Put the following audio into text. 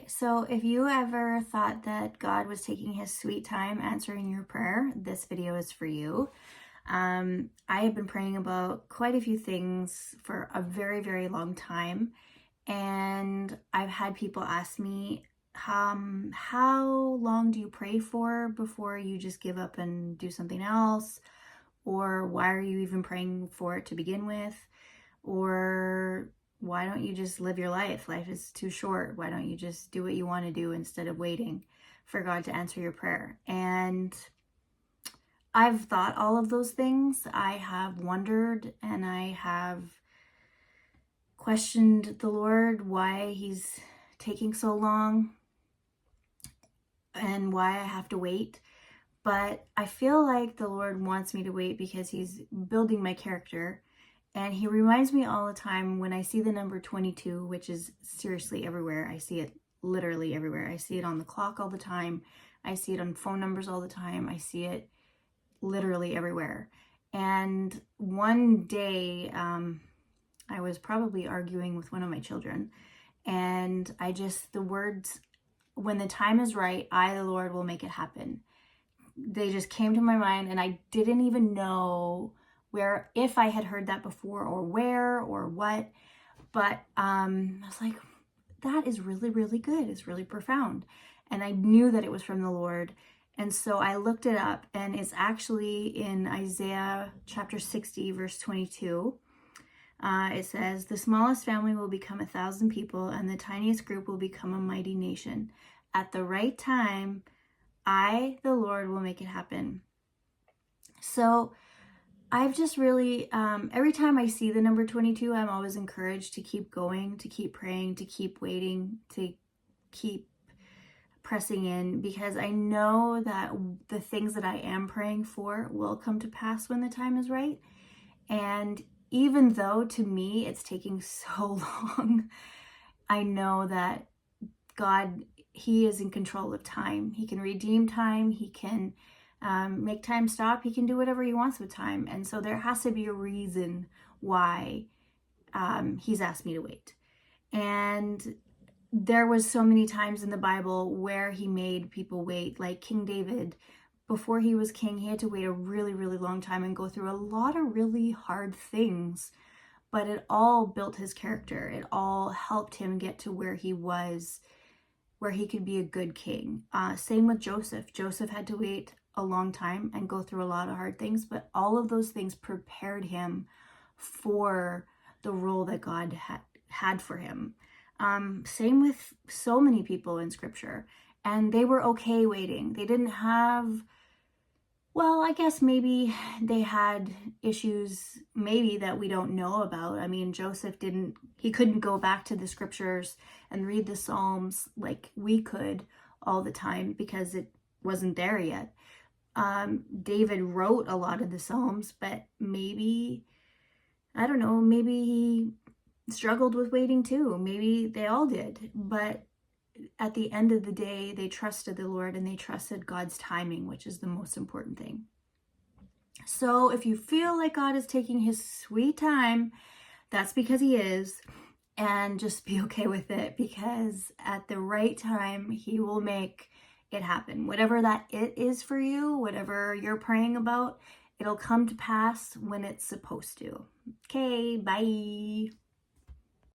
Okay, so if you ever thought that God was taking his sweet time answering your prayer, this video is for you. I have been praying about quite a few things for a very, very long time, and I've had people ask me, how long do you pray for before you just give up and do something else? Or why are you even praying for it to begin with? Or why don't you just live your life? Life is too short. Why don't you just do what you want to do instead of waiting for God to answer your prayer? And I've thought all of those things. I have wondered and I have questioned the Lord why he's taking so long and why I have to wait. But I feel like the Lord wants me to wait because he's building my character. And he reminds me all the time when I see the number 22, which is seriously everywhere. I see it literally everywhere. I see it on the clock all the time. I see it on phone numbers all the time. I see it literally everywhere. And one day, I was probably arguing with one of my children. And the words, when the time is right, I, the Lord, will make it happen. They just came to my mind, and I didn't even know if I had heard that before or where or what, but I was like, that is really, really good. It's really profound. And I knew that it was from the Lord. And so I looked it up, and it's actually in Isaiah chapter 60, verse 22. It says, "The smallest family will become 1,000 people, and the tiniest group will become a mighty nation. At the right time, I, the Lord, will make it happen." So I've just really, every time I see the number 22, I'm always encouraged to keep going, to keep praying, to keep waiting, to keep pressing in, because I know that the things that I am praying for will come to pass when the time is right. And even though to me it's taking so long, I know that God, he is in control of time. He can redeem time. He can make time stop. He can do whatever he wants with time. And so there has to be a reason why he's asked me to wait. And there was so many times in the Bible where he made people wait, like King David. Before he was king, he had to wait a really, really long time and go through a lot of really hard things. But it all built his character. It all helped him get to where he was, where he could be a good king. Same with Joseph. Joseph had to wait a long time and go through a lot of hard things, but all of those things prepared him for the role that God had for him. Same with so many people in scripture, and they were okay waiting. They didn't have, well, I guess maybe they had issues maybe that we don't know about. I mean, Joseph couldn't go back to the scriptures and read the Psalms like we could all the time because it wasn't there yet. David wrote a lot of the Psalms, but maybe, I don't know, maybe he struggled with waiting too. Maybe they all did. But at the end of the day, they trusted the Lord and they trusted God's timing, which is the most important thing. So if you feel like God is taking his sweet time, that's because he is. And just be okay with it, because at the right time, he will make it happen. Whatever that it is for you, whatever you're praying about, it'll come to pass when it's supposed to. Okay, bye.